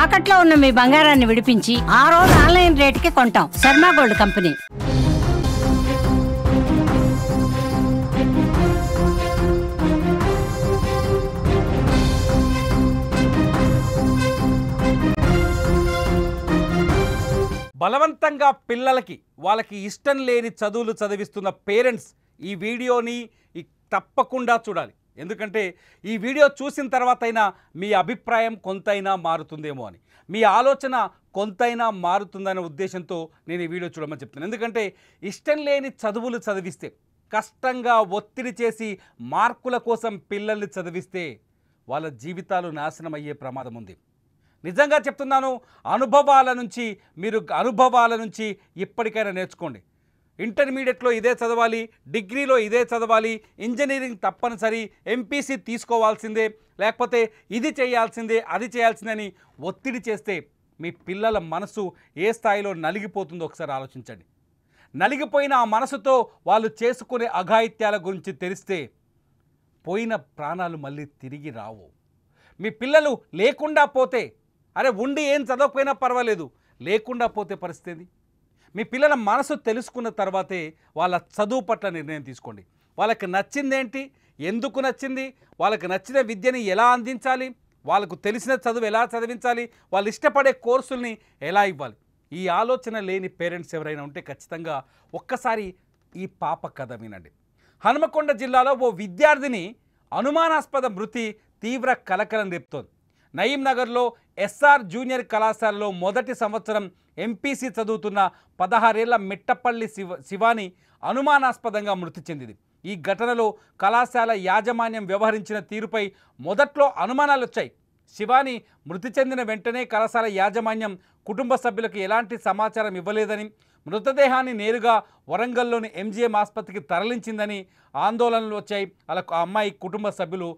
తాకట్లో ఉన్న మీ బంగారాన్ని విడిపించి ఆ రోజు ఆన్లైన్ రేటుకి కొంటాం. Sharma gold company. బలవంతంగా పిల్లలకి వాళ్ళకి ఇష్టం లేని చదువులు చదివిస్తున్న పేరెంట్స్ ఈ వీడియోని తప్పకుండా చూడాలి. ఎందుకంటే ఈ వీడియో చూసిన తర్వాతైనా మీ అభిప్రాయం కొంతైనా మారుతుందేమో అని, మీ ఆలోచన కొంతైనా మారుతుందనే ఉద్దేశంతో నేను ఈ వీడియో చూడమని చెప్తున్నాను. ఎందుకంటే ఇష్టం లేని చదువులు చదివిస్తే, కష్టంగా ఒత్తిడి చేసి మార్కుల కోసం పిల్లల్ని చదివిస్తే వాళ్ళ జీవితాలు నాశనం అయ్యే ప్రమాదం ఉంది. నిజంగా చెప్తున్నాను, అనుభవాల నుంచి ఇప్పటికైనా నేర్చుకోండి. ఇంటర్మీడియట్లో ఇదే చదవాలి, డిగ్రీలో ఇదే చదవాలి, ఇంజనీరింగ్ తప్పనిసరి, ఎంపీసీ తీసుకోవాల్సిందే, లేకపోతే ఇది చేయాల్సిందే, అది చేయాల్సిందని ఒత్తిడి చేస్తే మీ పిల్లల మనసు ఏ స్థాయిలో నలిగిపోతుందో ఒకసారి ఆలోచించండి. నలిగిపోయిన ఆ మనసుతో వాళ్ళు చేసుకునే అఘాయిత్యాల గురించి తెలిస్తే పోయిన ప్రాణాలు మళ్ళీ తిరిగి రావు. మీ పిల్లలు లేకుండా పోతే, అరే ఉండి ఏం చదవకపోయినా పర్వాలేదు, లేకుండా పోతే పరిస్థితి. మీ పిల్లల మనసు తెలుసుకున్న తర్వాతే వాళ్ళ చదువు పట్ల నిర్ణయం తీసుకోండి. వాళ్ళకి నచ్చిందేంటి, ఎందుకు నచ్చింది, వాళ్ళకి నచ్చిన విద్యని ఎలా అందించాలి, వాళ్ళకు తెలిసిన చదువు ఎలా చదివించాలి, వాళ్ళు ఇష్టపడే కోర్సుల్ని ఎలా ఇవ్వాలి. ఈ ఆలోచన లేని పేరెంట్స్ ఎవరైనా ఉంటే ఖచ్చితంగా ఒక్కసారి ఈ పాప కథ వినండి. హనుమకొండ జిల్లాలో ఓ విద్యార్థిని అనుమానాస్పద మృతి తీవ్ర కలకలం రేపుతోంది. నయీం నగర్లో ఎస్ఆర్ జూనియర్ కళాశాలలో మొదటి సంవత్సరం ఎంపీసీ చదువుతున్న 16 ఏళ్ల మిట్టపల్లి శివాని అనుమానాస్పదంగా మృతి చెందింది. ఈ ఘటనలో కళాశాల యాజమాన్యం వ్యవహరించిన తీరుపై మొదట్లో అనుమానాలు వచ్చాయి. శివాని మృతి చెందిన వెంటనే కళాశాల యాజమాన్యం కుటుంబ సభ్యులకు ఎలాంటి సమాచారం ఇవ్వలేదని, మృతదేహాన్ని నేరుగా వరంగల్లోని ఎంజీఎం ఆసుపత్రికి తరలించిందని ఆందోళనలు వచ్చాయి. అలా ఆ అమ్మాయి కుటుంబ సభ్యులు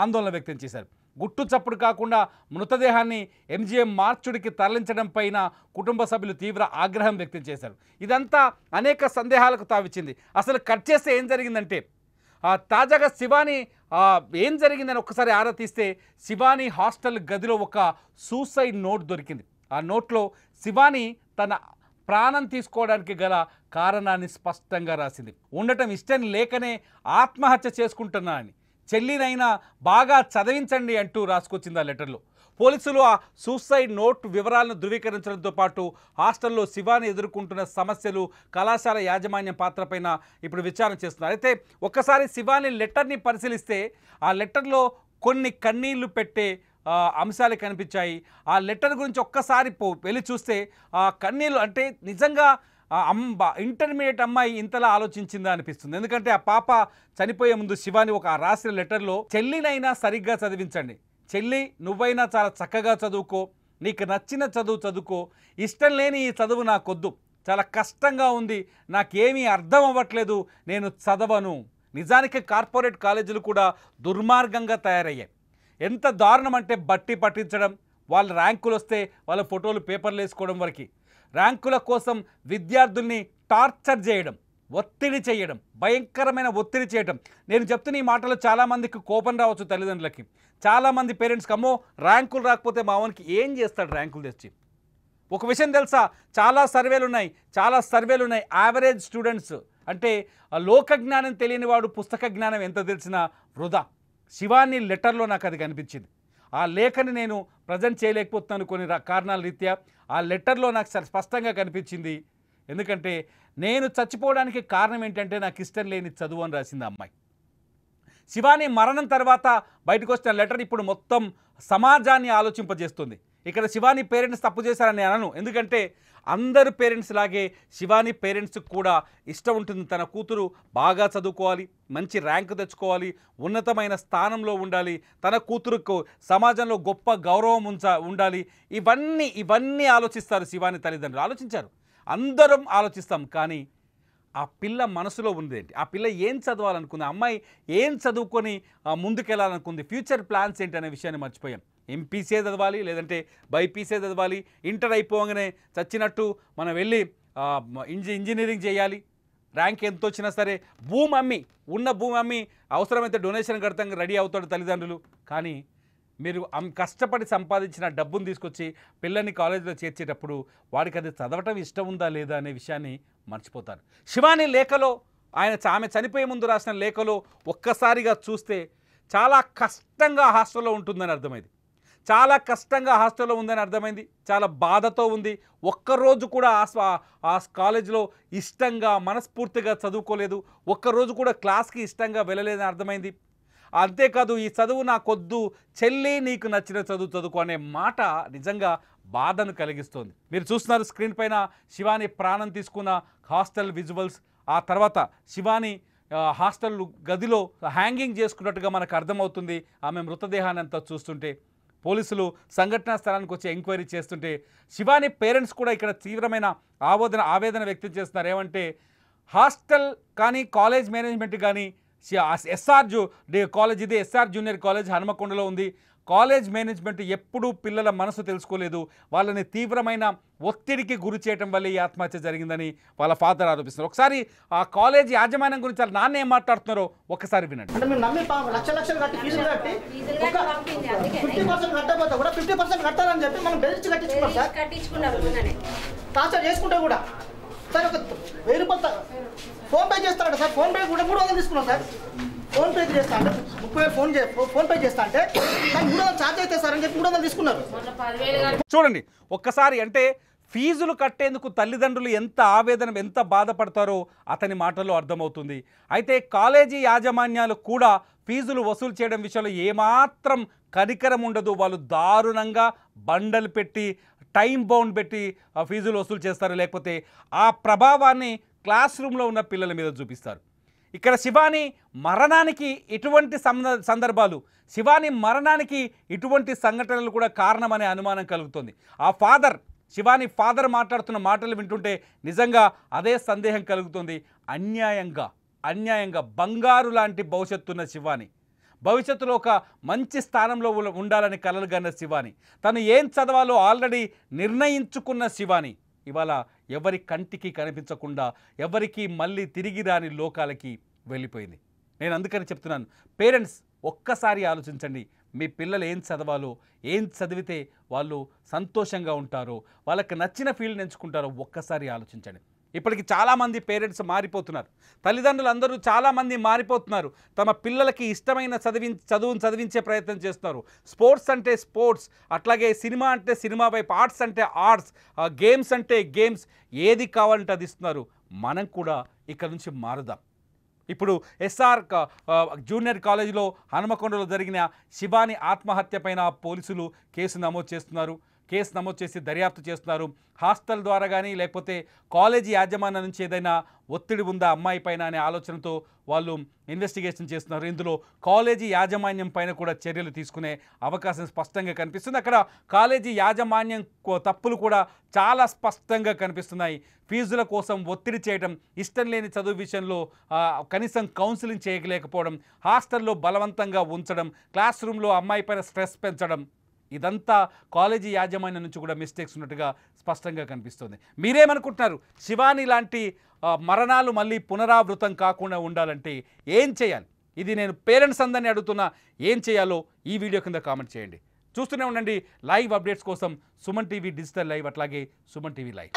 ఆందోళన వ్యక్తం చేశారు. గుట్టు చప్పుడు కాకుండా మృతదేహాన్ని ఎంజీఎం మార్చుడికి తరలించడం పైన కుటుంబ సభ్యులు తీవ్ర ఆగ్రహం వ్యక్తం చేశారు. ఇదంతా అనేక సందేహాలకు తావిచ్చింది. అసలు కట్ చేస్తే ఏం జరిగిందంటే, తాజాగా శివాని ఏం జరిగిందని ఒక్కసారి ఆరా తీస్తే శివాని హాస్టల్ గదిలో ఒక సూసైడ్ నోట్ దొరికింది. ఆ నోట్లో శివాని తన ప్రాణం తీసుకోవడానికి గల కారణాన్ని స్పష్టంగా రాసింది. ఉండటం ఇష్టం లేకనే ఆత్మహత్య చేసుకుంటున్నా అని, చెల్లినైనా బాగా చదివించండి అంటూ రాసుకొచ్చింది ఆ లెటర్లో. పోలీసులు ఆ సూసైడ్ నోట్ వివరాలను ధృవీకరించడంతో పాటు హాస్టల్లో శివాని ఎదుర్కొంటున్న సమస్యలు, కళాశాల యాజమాన్యం పాత్రపైన ఇప్పుడు విచారణ చేస్తున్నారు. అయితే ఒక్కసారి శివాని లెటర్ని పరిశీలిస్తే ఆ లెటర్లో కొన్ని కన్నీళ్లు పెట్టే అంశాలు కనిపించాయి. ఆ లెటర్ గురించి ఒక్కసారి వెళ్ళి చూస్తే ఆ కన్నీళ్ళు అంటే నిజంగా ఇంటర్మీడియట్ అమ్మాయి ఇంతలా ఆలోచించిందా అనిపిస్తుంది. ఎందుకంటే ఆ పాప చనిపోయే ముందు శివాని ఒక రాసిన లెటర్లో, చెల్లినైనా సరిగ్గా చదివించండి, చెల్లి నువ్వైనా చాలా చక్కగా చదువుకో, నీకు నచ్చిన చదువు చదువుకో, ఇష్టం లేని ఈ చదువు నాకొద్దు, చాలా కష్టంగా ఉంది, నాకేమీ అర్థం అవ్వట్లేదు, నేను చదవను. నిజానికి కార్పొరేట్ కాలేజీలు కూడా దుర్మార్గంగా తయారయ్యాయి. ఎంత దారుణం అంటే బట్టి పట్టించడం, వాళ్ళ ర్యాంకులు వస్తే వాళ్ళ ఫోటోలు పేపర్లు వేసుకోవడం వరకు, ర్యాంకుల కోసం విద్యార్థుల్ని టార్చర్ చేయడం, ఒత్తిడి చేయడం, భయంకరమైన ఒత్తిడి చేయడం. నేను చెప్తున్న ఈ మాటలు చాలామందికి కోపం రావచ్చు తల్లిదండ్రులకి. చాలామంది పేరెంట్స్కి అమ్మో ర్యాంకులు రాకపోతే మా వానికి ఏం చేస్తాడు ర్యాంకులు తెచ్చి. ఒక విషయం తెలుసా, చాలా సర్వేలు ఉన్నాయి. యావరేజ్ స్టూడెంట్స్ అంటే లోక జ్ఞానం తెలియని వాడు పుస్తక జ్ఞానం ఎంత తెలిసినా వృధా. శివాని లెటర్లో నాకు అది కనిపించింది. ఆ లేఖని నేను ప్రజెంట్ చేయలేకపోతున్నాను కొన్ని కారణాల రీత్యా. ఆ లెటర్లో నాకు స్పష్టంగా కనిపించింది. ఎందుకంటే నేను చచ్చిపోవడానికి కారణం ఏంటంటే నాకు ఇష్టం లేని చదువు అని రాసింది ఆ అమ్మాయి. శివాని మరణం తర్వాత బయటకు వచ్చిన లెటర్ ఇప్పుడు మొత్తం సమాజాన్ని ఆలోచింపజేస్తుంది. ఇక్కడ శివాని పేరెంట్స్ తప్పు చేశారని అనను, ఎందుకంటే అందరు పేరెంట్స్ లాగే శివాని పేరెంట్స్కి కూడా ఇష్టం ఉంటుంది. తన కూతురు బాగా చదువుకోవాలి, మంచి ర్యాంకు తెచ్చుకోవాలి, ఉన్నతమైన స్థానంలో ఉండాలి, తన కూతురుకు సమాజంలో గొప్ప గౌరవం ఉండాలి. ఇవన్నీ ఆలోచిస్తారు శివాని తల్లిదండ్రులు, ఆలోచించారు. అందరం ఆలోచిస్తాం. కానీ ఆ పిల్ల మనసులో ఉందేంటి, ఆ పిల్ల ఏం చదవాలనుకుంది, అమ్మాయి ఏం చదువుకొని ముందుకెళ్ళాలనుకుంది, ఫ్యూచర్ ప్లాన్స్ ఏంటి అనే విషయాన్ని మర్చిపోయాం. ఎంపీసీ చదవాలి, లేదంటే బైపీసీ చదవాలి, ఇంటర్ అయిపోగానే చచ్చినట్టు మనం వెళ్ళి ఇంజనీరింగ్ చేయాలి, ర్యాంక్ ఎంత వచ్చినా సరే భూమి అమ్మి అవసరమైతే డొనేషన్ కడతాం రెడీ అవుతాడు తల్లిదండ్రులు. కానీ మీరు కష్టపడి సంపాదించిన డబ్బును తీసుకొచ్చి పిల్లల్ని కాలేజీలో చేర్చేటప్పుడు వాడికి అది చదవటం ఇష్టం ఉందా లేదా అనే విషయాన్ని మర్చిపోతారు. శివాని లేఖలో ఆమె చనిపోయే ముందు రాసిన లేఖలో ఒక్కసారిగా చూస్తే చాలా కష్టంగా హాస్టల్లో ఉంటుందని అర్థమైంది. చాలా కష్టంగా హాస్టల్లో ఉందని అర్థమైంది. చాలా బాధతో ఉంది. ఒక్కరోజు కూడా ఆ కాలేజీలో ఇష్టంగా మనస్ఫూర్తిగా చదువుకోలేదు. ఒక్కరోజు కూడా క్లాస్కి ఇష్టంగా వెళ్ళలేదని అర్థమైంది. అంతేకాదు ఈ చదువు నాకొద్దు చెల్లి నీకు నచ్చిన చదువు చదువుకో అనే మాట నిజంగా బాధను కలిగిస్తోంది. మీరు చూస్తున్నారు స్క్రీన్ పైన శివాని ప్రాణం తీసుకున్న హాస్టల్ విజువల్స్. ఆ తర్వాత శివాని హాస్టల్ గదిలో హ్యాంగింగ్ చేసుకున్నట్టుగా మనకు అర్థమవుతుంది. ఆమె మృతదేహాన్ని అంతా చూస్తుంటే పోలీసులు సంఘటనా స్థలానికి వచ్చి ఎంక్వైరీ చేస్తుంటే శివాని పేరెంట్స్ కూడా ఇక్కడ తీవ్రమైన ఆవేదన వ్యక్తం చేస్తున్నారు. ఏమంటే హాస్టల్ కానీ కాలేజ్ మేనేజ్మెంట్ కానీ కాలేజ్ ఇది ఎస్ఆర్ జూనియర్ కాలేజ్ హనుమకొండలో ఉంది. కాలేజ్ మేనేజ్మెంట్ ఎప్పుడూ పిల్లల మనసు తెలుసుకోలేదు. వాళ్ళని తీవ్రమైన ఒత్తిడికి గురి చేయడం వల్ల ఈ ఆత్మహత్య జరిగిందని వాళ్ళ ఫాదర్ ఆరోపిస్తున్నారు. ఒకసారి ఆ కాలేజ్ యాజమాన్యం గురించి వాళ్ళ నాన్న ఏం మాట్లాడుతున్నారో ఒకసారి వినండి. అంటే మేము నమ్మి లక్షలు కట్టి ఫీజులు కట్టి 50% కట్టకపోతే కూడా 50% కట్టాలని చెప్పి మనం బెదిరించి కట్టించుకున్నారు సార్. టార్చర్ చేసుకుంటే కూడా సార్ ఒక 1000 రూపాయలు ఫోన్ పే చేస్తాడు సార్. ఫోన్ పే కూడా 300 తీసుకున్నాం సార్. ఫోన్ పే చేస్తా అంటే 30,000 ఫోన్ పే చేస్తా అంటే 300 ఛార్జ్ అయితే సార్ అని చెప్పి 300 తీసుకున్నారు. చూడండి ఒక్కసారి, అంటే ఫీజులు కట్టేందుకు తల్లిదండ్రులు ఎంత ఆవేదన ఎంత బాధపడతారో అతని మాటల్లో అర్థమవుతుంది. అయితే కాలేజీ యాజమాన్యాలు కూడా ఫీజులు వసూలు చేయడం విషయంలో ఏమాత్రం కనికరం ఉండదు. వాళ్ళు దారుణంగా బండలు పెట్టి టైం బౌండ్ పెట్టి ఫీజులు వసూలు చేస్తారు. లేకపోతే ఆ ప్రభావాన్ని క్లాస్ రూమ్లో ఉన్న పిల్లల మీద చూపిస్తారు. ఇక్కడ శివాని మరణానికి ఇటువంటి సందర్భాలు, శివాని మరణానికి ఇటువంటి సంఘటనలు కూడా కారణమనే అనుమానం కలుగుతుంది. ఆ శివాని ఫాదర్ మాట్లాడుతున్న మాటలు వింటుంటే నిజంగా అదే సందేహం కలుగుతుంది. అన్యాయంగా బంగారు లాంటి భవిష్యత్తున్న శివాని, భవిష్యత్తులో ఒక మంచి స్థానంలో ఉండాలని కలలు కన్న శివాని, తను ఏం చదవాలో ఆల్రెడీ నిర్ణయించుకున్న శివాని ఇవాళ ఎవరి కంటికి కనిపించకుండా ఎవరికి మళ్ళీ తిరిగి రాని లోకాలకి వెళ్ళిపోయింది. నేను అందుకని చెప్తున్నాను, పేరెంట్స్ ఒక్కసారి ఆలోచించండి. మీ పిల్లలు ఏం చదవాలో, ఏం చదివితే వాళ్ళు సంతోషంగా ఉంటారో, వాళ్ళకి నచ్చిన ఫీల్డ్ ఎంచుకుంటారో ఒక్కసారి ఆలోచించండి. ఇప్పటికి చాలామంది పేరెంట్స్ మారిపోతున్నారు. తల్లిదండ్రులు అందరూ చాలామంది మారిపోతున్నారు. తమ పిల్లలకి ఇష్టమైన చదువును చదివించే ప్రయత్నం చేస్తున్నారు. స్పోర్ట్స్ అంటే స్పోర్ట్స్, అట్లాగే సినిమా అంటే సినిమా వైపు, ఆర్ట్స్ అంటే ఆర్ట్స్, గేమ్స్ అంటే గేమ్స్, ఏది కావాలంటే అది ఇస్తున్నారు. మనం కూడా ఇక్కడ నుంచి మారుదాం. ఇప్పుడు ఎస్ఆర్ జూనియర్ కాలేజీలో హనుమకొండలో జరిగిన శివాని ఆత్మహత్య పైన పోలీసులు కేసు నమోదు చేసి దర్యాప్తు చేస్తున్నారు. హాస్టల్ ద్వారా కానీ లేకపోతే కాలేజీ యాజమాన్యం నుంచి ఏదైనా ఒత్తిడి ఉందా అమ్మాయి పైన అనే ఆలోచనతో వాళ్ళు ఇన్వెస్టిగేషన్ చేస్తున్నారు. ఇందులో కాలేజీ యాజమాన్యం పైన కూడా చర్యలు తీసుకునే అవకాశం స్పష్టంగా కనిపిస్తుంది. అక్కడ కాలేజీ యాజమాన్యం తప్పులు కూడా చాలా స్పష్టంగా కనిపిస్తున్నాయి. ఫీజుల కోసం ఒత్తిడి చేయడం, ఇష్టం లేని చదువు విషయంలో కనీసం కౌన్సిలింగ్ చేయలేకపోవడం, హాస్టల్లో బలవంతంగా ఉంచడం, క్లాస్ రూమ్లో అమ్మాయి పైన స్ట్రెస్ పెంచడం, ఇదంతా కాలేజీ యాజమాన్యం నుంచి కూడా మిస్టేక్స్ ఉన్నట్టుగా స్పష్టంగా కనిపిస్తుంది. మీరేమనుకుంటున్నారు? శివాని లాంటి మరణాలు మళ్ళీ పునరావృతం కాకుండా ఉండాలంటే ఏం చేయాలి? ఇది నేను పేరెంట్స్ అందరినీ అడుగుతున్నా. ఏం చేయాలో ఈ వీడియో కింద కామెంట్ చేయండి. చూస్తూనే ఉండండి లైవ్ అప్డేట్స్ కోసం సుమన్ టీవీ డిజిటల్ లైవ్, అట్లాగే సుమన్ టీవీ లైవ్.